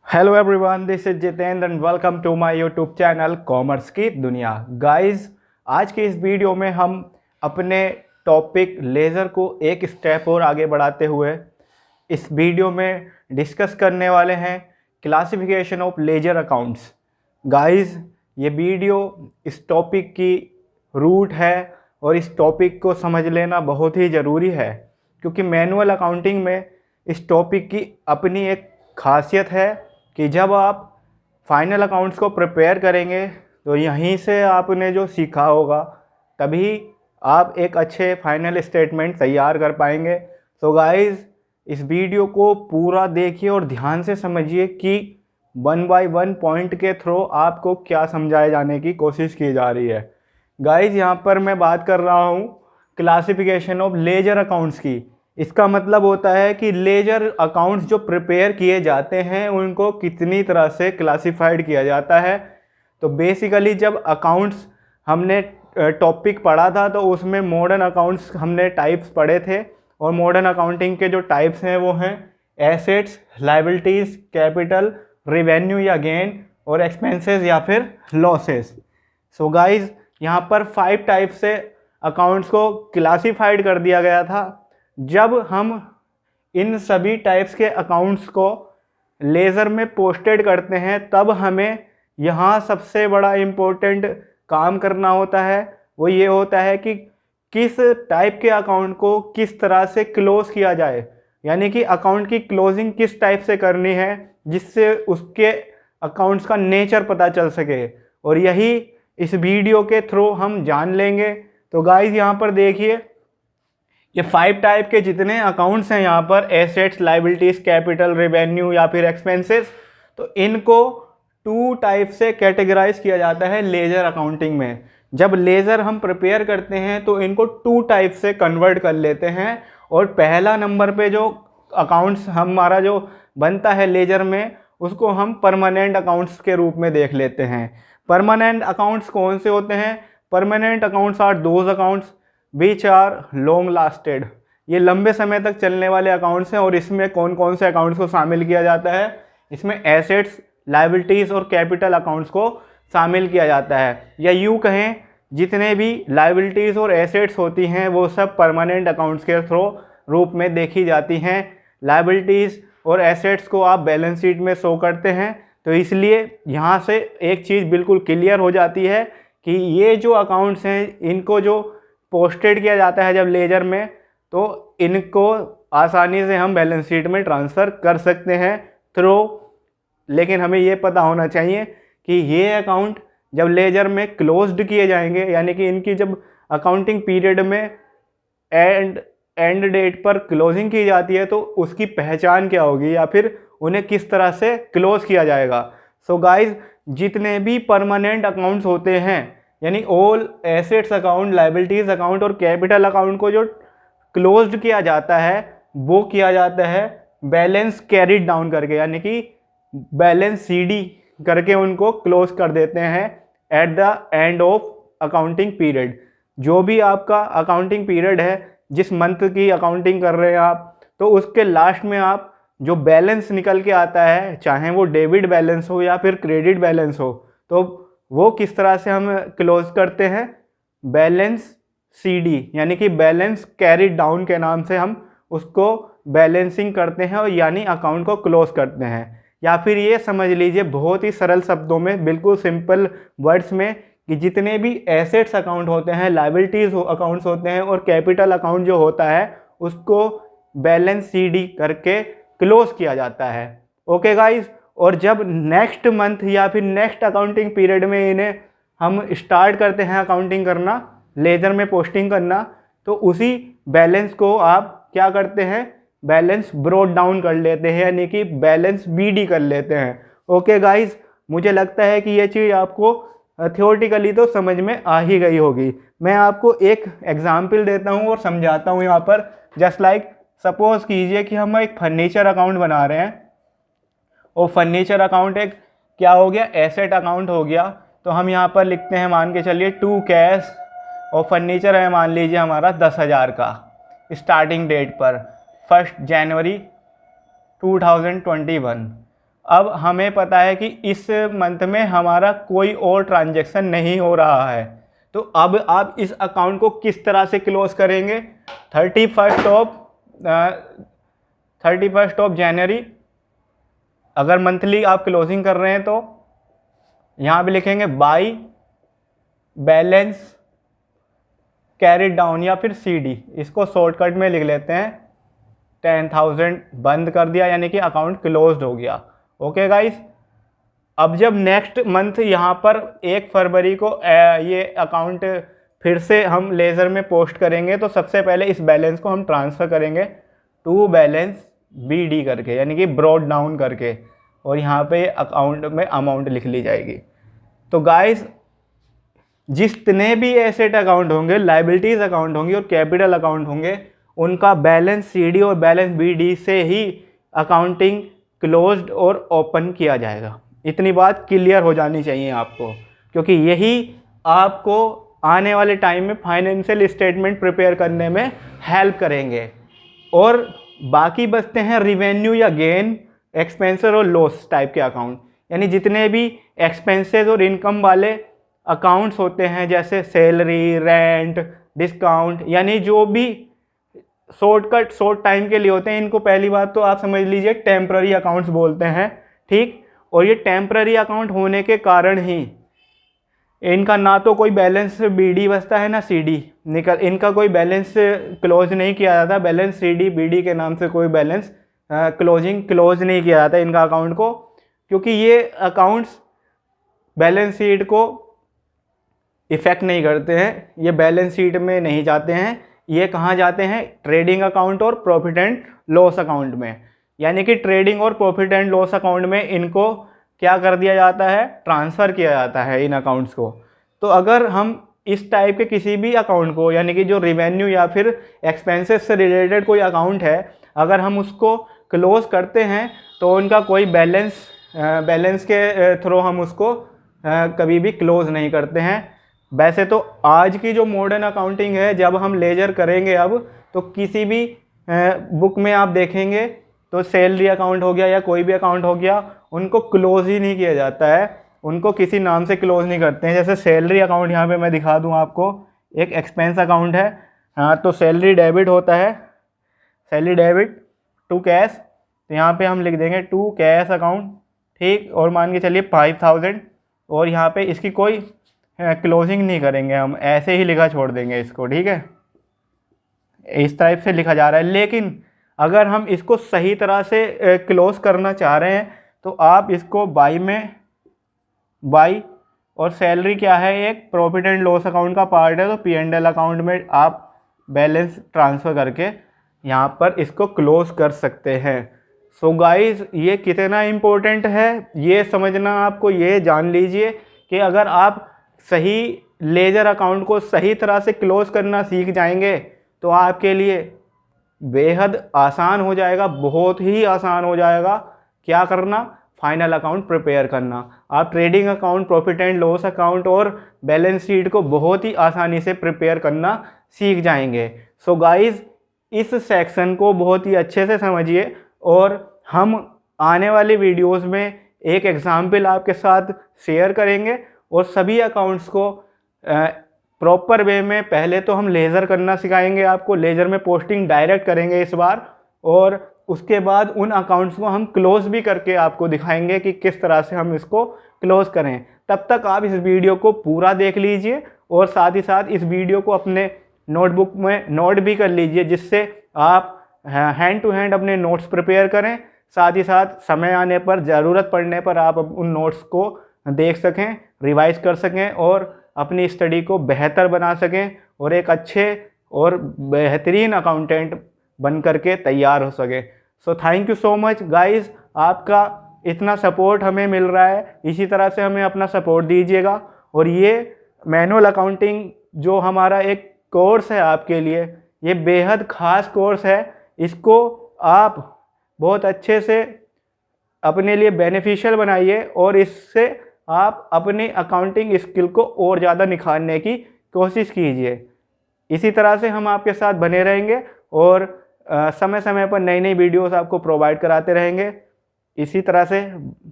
Hello everyone, this is Jitendra and welcome to my YouTube channel commerce की दुनिया। Guys, आज के इस वीडियो में हम अपने टॉपिक लेज़र को एक स्टेप और आगे बढ़ाते हुए इस वीडियो में डिस्कस करने वाले हैं classification of ledger accounts. Guys, ये वीडियो इस टॉपिक की रूट है और इस टॉपिक को समझ लेना बहुत ही ज़रूरी है, क्योंकि मैनुअल अकाउंटिंग में इस टॉपिक की अपनी एक खासियत है कि जब आप फाइनल अकाउंट्स को प्रिपेयर करेंगे तो यहीं से आपने जो सीखा होगा तभी आप एक अच्छे फाइनल स्टेटमेंट तैयार कर पाएंगे। तो गाइस, इस वीडियो को पूरा देखिए और ध्यान से समझिए कि 1 बाय 1 पॉइंट के थ्रू आपको क्या समझाए जाने की कोशिश की जा रही है। गाइस, यहाँ पर मैं बात कर रहा हूँ क्लासिफिकेशन ऑफ लेजर अकाउंट्स की। इसका मतलब होता है कि लेजर अकाउंट्स जो प्रिपेयर किए जाते हैं उनको कितनी तरह से क्लासिफाइड किया जाता है। तो बेसिकली जब अकाउंट्स हमने टॉपिक पढ़ा था तो उसमें मॉडर्न अकाउंट्स हमने टाइप्स पढ़े थे, और मॉडर्न अकाउंटिंग के जो टाइप्स हैं वो हैं एसेट्स, लायबिलिटीज़, कैपिटल, रिवेन्यू या गेन, और एक्सपेंसेस या फिर लॉसेस। सो गाइज, यहाँ पर 5 टाइप से अकाउंट्स को क्लासिफाइड कर दिया गया था। जब हम इन सभी टाइप्स के अकाउंट्स को लेज़र में पोस्टेड करते हैं तब हमें यहाँ सबसे बड़ा इम्पोर्टेंट काम करना होता है। वो ये होता है कि किस टाइप के अकाउंट को किस तरह से क्लोज किया जाए, यानी कि अकाउंट की क्लोजिंग किस टाइप से करनी है जिससे उसके अकाउंट्स का नेचर पता चल सके, और यही इस वीडियो के थ्रू हम जान लेंगे। तो गाइज, यहाँ पर देखिए, ये 5 टाइप के जितने अकाउंट्स हैं यहाँ पर एसेट्स, लायबिलिटीज़, कैपिटल, रेवेन्यू या फिर एक्सपेंसेस, तो इनको 2 टाइप से कैटेगराइज किया जाता है लेजर अकाउंटिंग में। जब लेजर हम प्रिपेयर करते हैं तो इनको 2 टाइप से कन्वर्ट कर लेते हैं, और पहला नंबर पे जो अकाउंट्स हमारा जो बनता है लेजर में उसको हम परमानेंट अकाउंट्स के रूप में देख लेते हैं। परमानेंट अकाउंट्स कौन से होते हैं? Permanent accounts are those accounts which are long lasted. ये लंबे समय तक चलने वाले अकाउंट्स हैं, और इसमें कौन कौन से अकाउंट्स को शामिल किया जाता है? इसमें एसेट्स, लायबिलिटीज़ और कैपिटल अकाउंट्स को शामिल किया जाता है, या यूँ कहें जितने भी लायबिलिटीज़ और एसेट्स होती हैं वो सब परमानेंट अकाउंट्स के थ्रू रूप में देखी जाती हैं। लायबिलिटीज़ और एसेट्स को आप बैलेंस शीट में शो करते हैं, तो इसलिए यहाँ से एक चीज़ बिल्कुल क्लियर हो जाती है कि ये जो अकाउंट्स हैं इनको जो पोस्टेड किया जाता है जब लेजर में, तो इनको आसानी से हम बैलेंस शीट में ट्रांसफ़र कर सकते हैं थ्रू। लेकिन हमें ये पता होना चाहिए कि ये अकाउंट जब लेजर में क्लोज्ड किए जाएंगे, यानी कि इनकी जब अकाउंटिंग पीरियड में एंड डेट पर क्लोजिंग की जाती है तो उसकी पहचान क्या होगी, या फिर उन्हें किस तरह से क्लोज किया जाएगा। सो गाइज, जितने भी परमानेंट अकाउंट्स होते हैं, यानी all assets account, liabilities account और कैपिटल अकाउंट को जो क्लोज्ड किया जाता है वो किया जाता है बैलेंस कैरिड डाउन करके, यानी कि बैलेंस सीडी करके उनको क्लोज कर देते हैं at the end of accounting period. जो भी आपका अकाउंटिंग पीरियड है, जिस मंथ की अकाउंटिंग कर रहे हैं आप, तो उसके लास्ट में आप जो बैलेंस निकल के आता है, चाहे वो डेबिट बैलेंस हो या फिर क्रेडिट बैलेंस हो, तो वो किस तरह से हम क्लोज करते हैं? बैलेंस सीडी, यानी कि बैलेंस कैरिड डाउन के नाम से हम उसको बैलेंसिंग करते हैं, और यानी अकाउंट को क्लोज करते हैं। या फिर ये समझ लीजिए बहुत ही सरल शब्दों में, बिल्कुल सिंपल वर्ड्स में, कि जितने भी एसेट्स अकाउंट होते हैं, लायबिलिटीज़ अकाउंट्स होते हैं और कैपिटल अकाउंट जो होता है उसको बैलेंस सीडी करके क्लोज किया जाता है। ओके गाइज, और जब नेक्स्ट मंथ या फिर नेक्स्ट अकाउंटिंग पीरियड में इन्हें हम स्टार्ट करते हैं अकाउंटिंग करना, लेजर में पोस्टिंग करना, तो उसी बैलेंस को आप क्या करते हैं? बैलेंस ब्रोड डाउन कर लेते हैं, यानी कि बैलेंस बीडी कर लेते हैं। ओके गाइज, मुझे लगता है कि ये चीज़ आपको थियोरेटिकली तो समझ में आ ही गई होगी। मैं आपको एक एग्जाम्पल देता हूँ और समझाता हूँ यहाँ पर। जस्ट लाइक सपोज कीजिए कि हम एक फर्नीचर अकाउंट बना रहे हैं, और फर्नीचर अकाउंट एक क्या हो गया? एसेट अकाउंट हो गया। तो हम यहाँ पर लिखते हैं, मान के चलिए 2 कैश, और फर्नीचर है मान लीजिए हमारा 10,000 का। स्टार्टिंग डेट पर 1 जनवरी 2021। अब हमें पता है कि इस मंथ में हमारा कोई और ट्रांजैक्शन नहीं हो रहा है, तो अब आप इस अकाउंट को किस तरह से क्लोज करेंगे? 31 ऑफ जनवरी अगर मंथली आप क्लोजिंग कर रहे हैं तो यहाँ पे लिखेंगे बाई बैलेंस कैरिड डाउन या फिर CD, इसको शॉर्टकट में लिख लेते हैं 10,000 बंद कर दिया, यानी कि अकाउंट क्लोज्ड हो गया। ओके गाइस, अब जब नेक्स्ट मंथ यहाँ पर 1 फरवरी को ये अकाउंट फिर से हम लेज़र में पोस्ट करेंगे, तो सबसे पहले इस बैलेंस को हम ट्रांसफ़र करेंगे टू बैलेंस BD करके, यानी कि ब्रॉड डाउन करके, और यहाँ पे अकाउंट में अमाउंट लिख ली जाएगी। तो गाइस, जितने भी एसेट अकाउंट होंगे, लाइबिलिटीज़ अकाउंट होंगे और कैपिटल अकाउंट होंगे, उनका बैलेंस CD और बैलेंस BD से ही अकाउंटिंग क्लोज्ड और ओपन किया जाएगा। इतनी बात क्लियर हो जानी चाहिए आपको, क्योंकि यही आपको आने वाले टाइम में फाइनेंशियल स्टेटमेंट प्रिपेयर करने में हेल्प करेंगे। और बाकी बचते हैं रिवेन्यू या गेन, एक्सपेंसेस और लॉस टाइप के अकाउंट, यानी जितने भी एक्सपेंसेस और इनकम वाले अकाउंट्स होते हैं, जैसे सैलरी, रेंट, डिस्काउंट, यानी जो भी शॉर्ट टाइम के लिए होते हैं, इनको पहली बात तो आप समझ लीजिए टेम्प्ररी अकाउंट्स बोलते हैं, ठीक। और ये टेम्प्ररी अकाउंट होने के कारण ही इनका ना तो कोई बैलेंस BD बचता है ना CD निकल, इनका कोई बैलेंस क्लोज नहीं किया जाता, बैलेंस CD BD के नाम से कोई बैलेंस क्लोज नहीं किया जाता इनका अकाउंट को, क्योंकि ये अकाउंट्स बैलेंस शीट को इफ़ेक्ट नहीं करते हैं, ये बैलेंस शीट में नहीं जाते हैं, ये कहाँ जाते हैं? ट्रेडिंग अकाउंट और प्रॉफिट एंड लॉस अकाउंट में। यानी कि ट्रेडिंग और प्रॉफिट एंड लॉस अकाउंट में इनको क्या कर दिया जाता है? ट्रांसफ़र किया जाता है इन अकाउंट्स को। तो अगर हम इस टाइप के किसी भी अकाउंट को, यानी कि जो रिवेन्यू या फिर एक्सपेंसेस से रिलेटेड कोई अकाउंट है, अगर हम उसको क्लोज करते हैं तो उनका कोई बैलेंस के थ्रू हम उसको कभी भी क्लोज नहीं करते हैं। वैसे तो आज की जो मॉडर्न अकाउंटिंग है, जब हम लेजर करेंगे अब, तो किसी भी बुक में आप देखेंगे तो सैलरी अकाउंट हो गया या कोई भी अकाउंट हो गया, उनको क्लोज ही नहीं किया जाता है, उनको किसी नाम से क्लोज नहीं करते हैं। जैसे सैलरी अकाउंट यहाँ पे मैं दिखा दूँ आपको, एक एक्सपेंस अकाउंट है, हाँ, तो सैलरी डेबिट होता है, सैलरी डेबिट टू कैश, तो यहाँ पे हम लिख देंगे टू कैश अकाउंट, ठीक। और मान के चलिए 5,000, और यहाँ पे इसकी कोई क्लोजिंग नहीं करेंगे, हम ऐसे ही लिखा छोड़ देंगे इसको, ठीक है। इस टाइप से लिखा जा रहा है। लेकिन अगर हम इसको सही तरह से क्लोज करना चाह रहे हैं, तो आप इसको बाई और सैलरी क्या है? एक प्रॉफिट एंड लॉस अकाउंट का पार्ट है, तो P&L अकाउंट में आप बैलेंस ट्रांसफ़र करके यहाँ पर इसको क्लोज कर सकते हैं। सो गाइज, ये कितना इम्पोर्टेंट है ये समझना, आपको ये जान लीजिए कि अगर आप सही लेजर अकाउंट को सही तरह से क्लोज करना सीख जाएंगे तो आपके लिए बेहद आसान हो जाएगा, बहुत ही आसान हो जाएगा क्या करना? फाइनल अकाउंट प्रिपेयर करना। आप trading account, profit and loss account और बैलेंस शीट को बहुत ही आसानी से प्रिपेयर करना सीख जाएंगे। सो गाइज, इस सेक्शन को बहुत ही अच्छे से समझिए, और हम आने वाली वीडियोस में एक एग्जाम्पल आपके साथ शेयर करेंगे, और सभी अकाउंट्स को प्रॉपर वे में पहले तो हम लेज़र करना सिखाएंगे आपको, लेज़र में पोस्टिंग डायरेक्ट करेंगे इस बार, और उसके बाद उन अकाउंट्स को हम क्लोज भी करके आपको दिखाएंगे कि किस तरह से हम इसको क्लोज करें। तब तक आप इस वीडियो को पूरा देख लीजिए, और साथ ही साथ इस वीडियो को अपने नोटबुक में नोट भी कर लीजिए, जिससे आप हैंड टू हैंड अपने नोट्स प्रिपेयर करें। साथ ही साथ समय आने पर, ज़रूरत पड़ने पर आप उन नोट्स को देख सकें, रिवाइज कर सकें और अपनी स्टडी को बेहतर बना सकें, और एक अच्छे और बेहतरीन अकाउंटेंट बन करके तैयार हो सके। So thank you so much guys, आपका इतना सपोर्ट हमें मिल रहा है, इसी तरह से हमें अपना सपोर्ट दीजिएगा। और ये मैनुअल अकाउंटिंग जो हमारा एक कोर्स है आपके लिए, ये बेहद ख़ास कोर्स है, इसको आप बहुत अच्छे से अपने लिए बेनिफिशियल बनाइए, और इससे आप अपनी अकाउंटिंग स्किल को और ज़्यादा निखारने की कोशिश कीजिए। इसी तरह से हम आपके साथ बने रहेंगे, और समय समय पर नई नई वीडियोस आपको प्रोवाइड कराते रहेंगे। इसी तरह से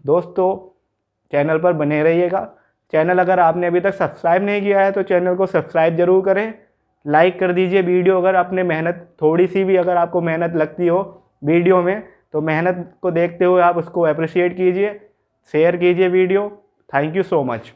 दोस्तों चैनल पर बने रहिएगा। चैनल अगर आपने अभी तक सब्सक्राइब नहीं किया है तो चैनल को सब्सक्राइब जरूर करें, लाइक कर दीजिए वीडियो। अगर आपने मेहनत थोड़ी सी भी अगर आपको मेहनत लगती हो वीडियो में तो मेहनत को देखते हुए आप उसको अप्रिशिएट कीजिए, शेयर कीजिए video. Thank you so much.